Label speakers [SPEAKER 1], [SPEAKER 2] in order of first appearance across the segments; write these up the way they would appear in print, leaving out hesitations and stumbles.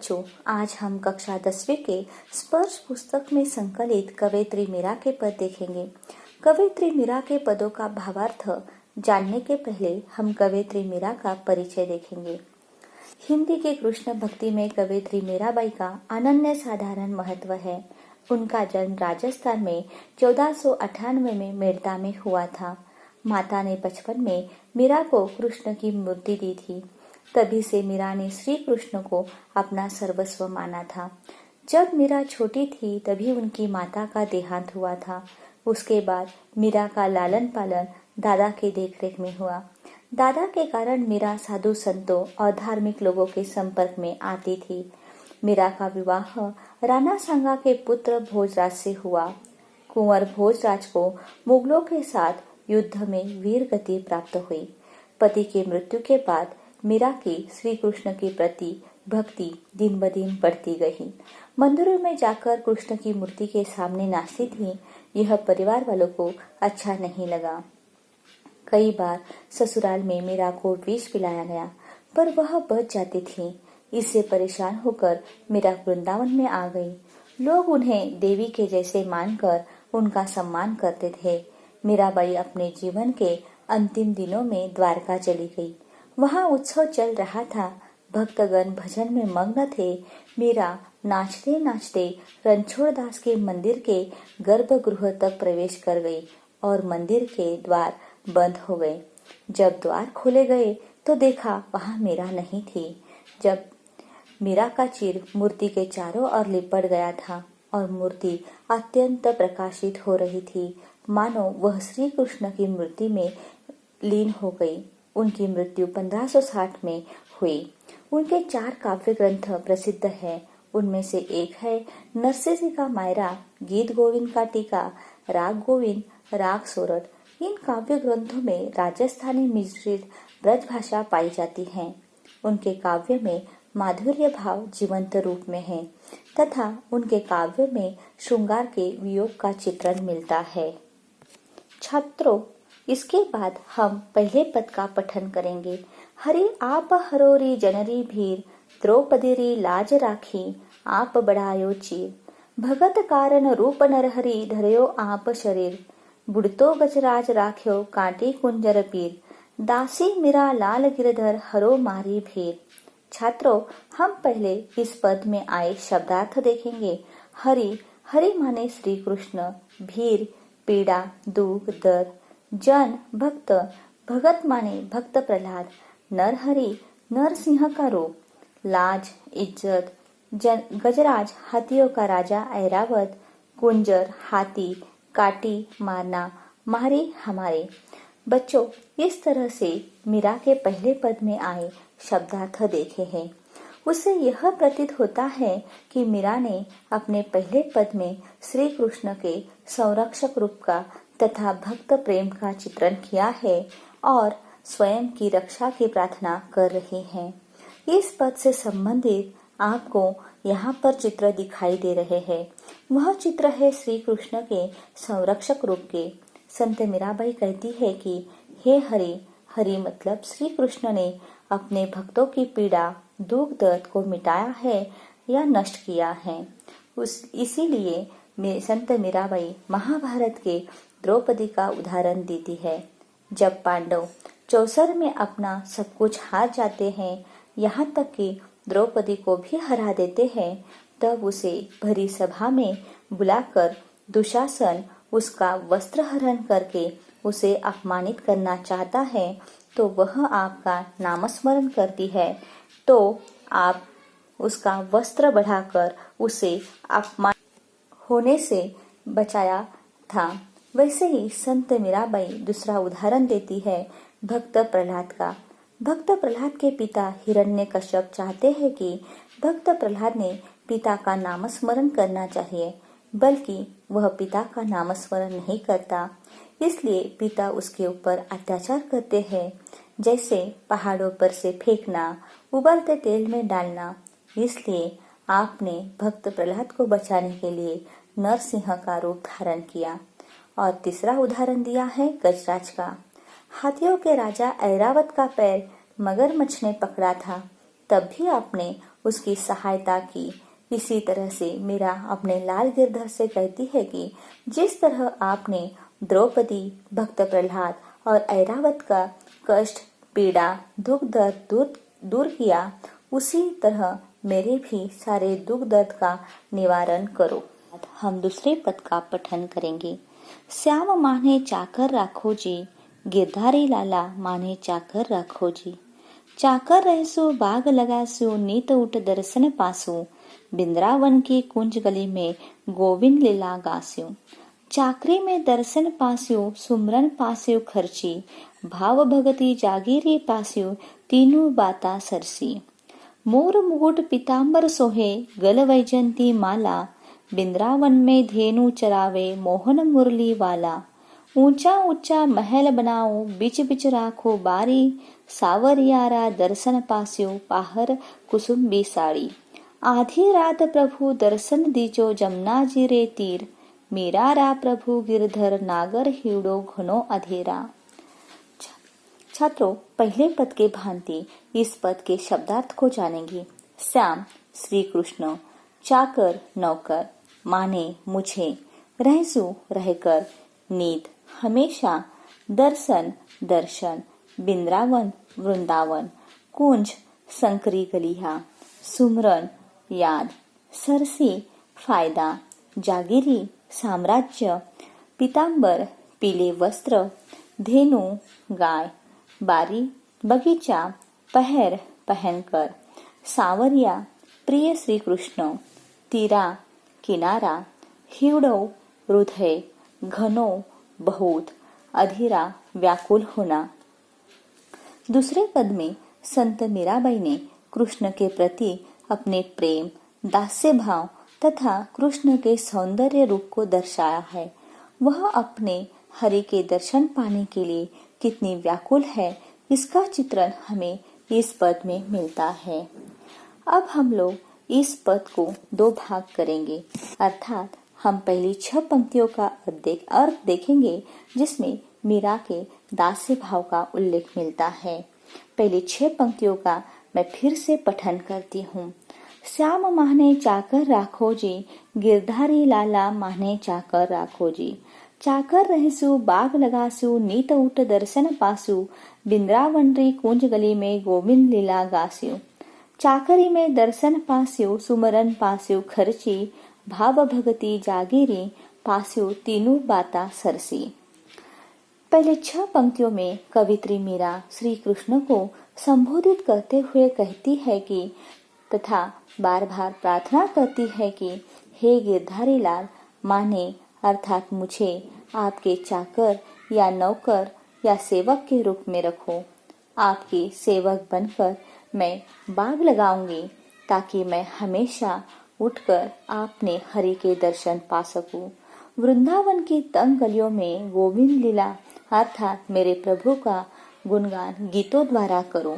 [SPEAKER 1] बच्चों, आज हम कक्षा 10वीं के स्पर्श पुस्तक में संकलित कवयित्री मीरा के पद देखेंगे। कवयित्री मीरा के पदों का भावार्थ जानने के पहले हम कवयित्री मीरा का परिचय देखेंगे। हिंदी के कृष्ण भक्ति में कवयित्री मीराबाई का अनन्य साधारण महत्व है। उनका जन्म राजस्थान में 1498 में मेड़ता में हुआ था। माता ने बचपन में मीरा को कृष्ण की मूर्ति दी थी। तभी से मीरा ने श्री कृष्ण को अपना सर्वस्व माना था। जब मीरा छोटी थी तभी उनकी माता का देहांत हुआ था। उसके बाद मीरा का लालन पालन दादा के देखरेख में हुआ। दादा के कारण मीरा साधु संतों और धार्मिक लोगों के संपर्क में आती थी। मीरा का विवाह राणा सांगा के पुत्र भोजराज से हुआ। कुंवर भोजराज को मुगलों के साथ युद्ध में वीर गति प्राप्त हुई। पति की मृत्यु के बाद मीरा की श्री कृष्ण के प्रति भक्ति दिन ब दिन बढ़ती गई। मंदिरों में जाकर कृष्ण की मूर्ति के सामने नाचती थी। यह परिवार वालों को अच्छा नहीं लगा। कई बार ससुराल में मीरा को विष पिलाया गया, पर वह बच जाती थी। इससे परेशान होकर मीरा वृंदावन में आ गई। लोग उन्हें देवी के जैसे मानकर उनका सम्मान करते थे। मीराबाई अपने जीवन के अंतिम दिनों में द्वारका चली गई। वहां उत्सव चल रहा था। भक्तगण भजन में मग्न थे। मीरा नाचते नाचते रणछोड़ दास के मंदिर के गर्भगृह तक प्रवेश कर गई और मंदिर के द्वार बंद हो गए। जब द्वार खोले गए तो देखा वहां मीरा नहीं थी। जब मीरा का चिर मूर्ति के चारों ओर लिपट गया था और मूर्ति अत्यंत प्रकाशित हो रही थी, मानो वह श्री कृष्ण की मूर्ति में लीन हो गई। उनकी मृत्यु 1560 में हुई। उनके 4 काव्य ग्रंथ प्रसिद्ध हैं। उनमें से एक है नरसिंह जी का मायरा, गीत गोविंद का टीका, राग गोविंद, राग सोरठ। इन काव्य ग्रंथों में राजस्थानी मिश्रित ब्रज भाषा पाई जाती है। उनके काव्य में माधुर्य भाव जीवंत रूप में है तथा उनके काव्य में श्रृंगार के वियोग का चित्रण मिलता है। छात्रों, इसके बाद हम पहले पद का पठन करेंगे। हरि आप हरोरी जनरी भीर, द्रौपदी री लाज राखी, आप बढ़ायो चीर। भगत कारण रूप नरहरि, धरयो आप शरीर। बुढ़तो गजराज राख्यो, कांटी कुंजर पीर। दासी मीरा लाल गिरधर, हरो मारी भीर। छात्रों, हम पहले इस पद में आए शब्दार्थ देखेंगे। हरि, हरि माने श्री कृष्ण। भीर, पीड़ा, दुख, दर्द। जन, भक्त। भगत माने भक्त प्रहलाद। नरहरि, नरसिंह का रूप। लाज, इज्जत। गजराज, हाथियों का राजा ऐरावत। कुंजर, हाथी। काटी, मारना। मारे, हमारे। बच्चों, इस तरह से मीरा के पहले पद में आए शब्दार्थ देखे हैं। उससे यह प्रतीत होता है कि मीरा ने अपने पहले पद में श्री कृष्ण के संरक्षक रूप का तथा भक्त प्रेम का चित्रण किया है और स्वयं की रक्षा की प्रार्थना कर रही हैं। इस पद से संबंधित आपको यहाँ पर चित्र दिखाई दे रहे हैं। वह चित्र है श्री कृष्ण के संरक्षक रूप के। संत मीराबाई कहती है कि हे हरि, हरि मतलब श्री कृष्ण ने अपने भक्तों की पीड़ा, दुख, दर्द को मिटाया है या नष्ट किया है। इसीलिए संत मीराबाई महाभारत के द्रौपदी का उदाहरण देती है। जब पांडव चौसर में अपना सब कुछ हार जाते हैं, यहाँ तक कि द्रौपदी को भी हरा देते हैं, तब उसे भरी सभा में बुलाकर दुशासन उसका वस्त्र हरण करके उसे अपमानित करना चाहता है, तो वह आपका नामस्मरण करती है, तो आप उसका वस्त्र बढ़ाकर उसे अपमान होने से बचाया था। वैसे ही संत मीराबाई दूसरा उदाहरण देती है भक्त प्रहलाद का। भक्त प्रहलाद के पिता हिरण्यकश्यप चाहते हैं कि भक्त प्रहलाद ने पिता का नामस्मरण करना चाहिए, बल्कि वह पिता का नामस्मरण नहीं करता। इसलिए पिता उसके ऊपर अत्याचार करते हैं, जैसे पहाड़ों पर से फेंकना, उबलते तेल में डालना। इसलिए आपने भक्त प्रहलाद को बचाने के लिए नरसिंह का रूप धारण किया। और तीसरा उदाहरण दिया है गजराज का। हाथियों के राजा ऐरावत का पैर मगरमच्छ ने पकड़ा था, तब भी आपने उसकी सहायता की। इसी तरह से मीरा अपने लाल गिरधर से कहती है कि जिस तरह आपने द्रौपदी, भक्त प्रहलाद और ऐरावत का कष्ट, पीड़ा, दुख दर्द दूर किया, उसी तरह मेरे भी सारे दुख दर्द का निवारण करो। हम दूसरे पद का पठन करेंगे। श्याम माने चाकर राखो जी, गिरधारी लाला माने चाकर राखो जी। चाकर रहसु बाग लगासु, नीत उठ दर्शन पासु, बिंद्रावन की कुंज गली में गोविंद लीला गास्यु। चाकरी में दर्शन पास्यु, सुमरन पास्यु खर्ची, भाव भगति जागीरी पास्यु, तीनों बाता सरसी। मोर मुकुट पीताम्बर सोहे, गल वैजंती माला, बिंद्रावन में धेनु चरावे, मोहन मुरली वाला। ऊंचा ऊंचा महल बनाओ, बिच बिच राखो बारी, सावरियारा दर्शन पास्यो, पाहर कुसुम्बी साड़ी। आधी रात प्रभु दर्शन दीजो, जमुना जी रे तीर, मीरा रा प्रभु गिरधर, नागर हीड़ो घनो अधेरा। छात्रों, पहले पद के भांति इस पद के शब्दार्थ को जानेंगे। श्याम श्री कृष्ण, चाकर नौकर, माने मुझे, रहसु रहकर, नीत हमेशा, दर्शन दर्शन, बिंद्रावन वृंदावन, कुंज संकरी गलिया, सुमरन याद, सरसी फायदा, जागीरी साम्राज्य, पीतांबर पीले वस्त्र, धेनु गाय, बारी बगीचा, पहर पहनकर, सावरिया प्रिय श्री कृष्ण, तीरा किनारा, हिवड़ो हृदय, घनो बहुत, अधीरा व्याकुल होना। दूसरे पद में संत मीराबाई ने कृष्ण के प्रति अपने प्रेम, दास्य भाव तथा कृष्ण के सौंदर्य रूप को दर्शाया है। वह अपने हरि के दर्शन पाने के लिए कितनी व्याकुल है, इसका चित्रण हमें इस पद में मिलता है। अब हम लोग इस पद को दो भाग करेंगे, अर्थात हम पहली 6 पंक्तियों का अर्थ देखेंगे, जिसमें मीरा के दास्य भाव का उल्लेख मिलता है। पहली 6 पंक्तियों का मैं फिर से पठन करती हूँ। श्याम माने चाकर राखो जी, गिरधारी लाला माने चाकर राखो जी। चाकर रहसु बाग लगासु, नीत उठ दर्शन पासु, बिंद्रावनरी कुंज गली में गोविंद लीला गास्यु। चाकरी में दर्शन पास्यु, सुमरन पास्यु खर्ची, भाव भगति जागीरी पास्यु, तीनों बाता सरसी। पहले 6 पंक्तियों में कवित्री मीरा श्री कृष्ण को संबोधित करते हुए कहती है कि तथा बार बार प्रार्थना करती है कि हे गिरधारी लाल, माने अर्थात मुझे आपके चाकर या नौकर या सेवक के रूप में रखो। आपकी सेवक बनकर मैं बाग लगाऊंगी, ताकि मैं हमेशा उठकर आपने हरि के दर्शन पा सकूं। वृंदावन की तंग गलियों में गोविंद लीला अर्थात मेरे प्रभु का गुणगान गीतों द्वारा करो।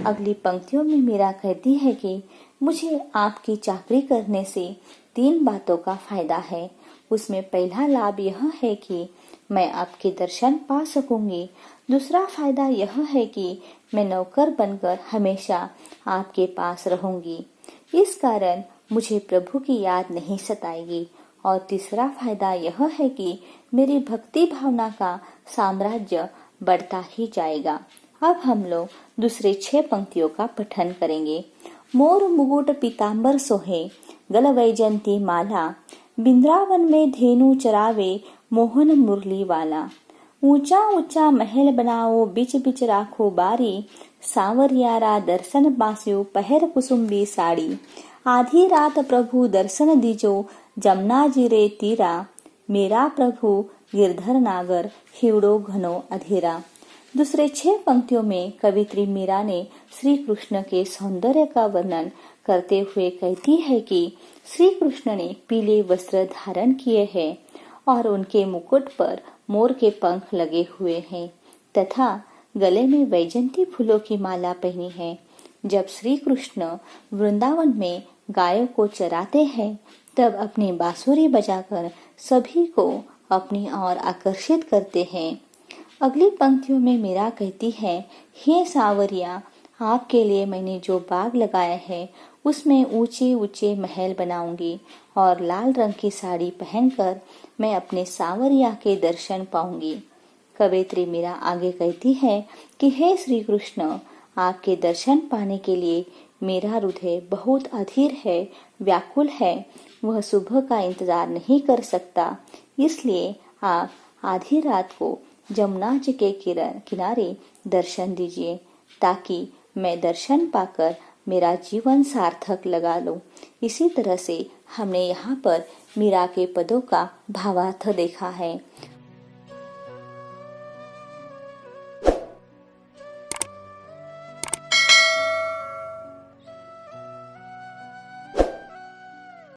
[SPEAKER 1] अगली पंक्तियों में मीरा कहती है कि मुझे आपकी चाकरी करने से 3 बातों का फायदा है। उसमें पहला लाभ यह है कि मैं आपके दर्शन पा सकूंगी। दूसरा फायदा यह है कि मैं नौकर बनकर हमेशा आपके पास रहूंगी, इस कारण मुझे प्रभु की याद नहीं सताएगी। और तीसरा फायदा यह है कि मेरी भक्ति भावना का साम्राज्य बढ़ता ही जाएगा। अब हम लोग दूसरे 6 पंक्तियों का पठन करेंगे। मोर मुकुट पीतांबर सोहे, गल वैजंती माला, बिंद्रावन में धेनु चरावे, मोहन मुरली वाला। ऊंचा ऊंचा महल बनाओ, बिच बिच राखो बारी, सावरियारा दर्शन पास्यो, पहर कुसुम्बी साड़ी। आधी रात प्रभु दर्शन दीजो, जमुना जी रे तीरा, मेरा प्रभु गिरधर नागर, हिवड़ो घनो अधेरा। दूसरे 6 पंक्तियों में कवित्री मीरा ने श्री कृष्ण के सौंदर्य का वर्णन करते हुए कहती है कि श्री कृष्ण ने पीले वस्त्र धारण किए हैं और उनके मुकुट पर मोर के पंख लगे हुए हैं तथा गले में वैजंती फूलों की माला पहनी है। जब श्री कृष्ण वृंदावन में गायों को चराते हैं, तब अपनी बांसुरी बजाकर सभी को अपनी ओर आकर्षित करते हैं। अगली पंक्तियों में मीरा कहती है, हे सावरिया, आपके लिए मैंने जो बाग लगाया है उसमें ऊंचे ऊंचे महल बनाऊंगी और लाल रंग की साड़ी पहनकर मैं अपने सांवरिया के दर्शन पाऊंगी। कवयित्री मीरा आगे कहती है कि हे श्री कृष्ण, आपके दर्शन पाने के लिए मेरा हृदय बहुत अधीर है, व्याकुल है। वह सुबह का इंतजार नहीं कर सकता, इसलिए आप आधी रात को जमुना जी के किनारे दर्शन दीजिए, ताकि मैं दर्शन पाकर मेरा जीवन सार्थक लगा लूं। इसी तरह से हमने यहाँ पर मीरा के पदों का भावार्थ देखा है।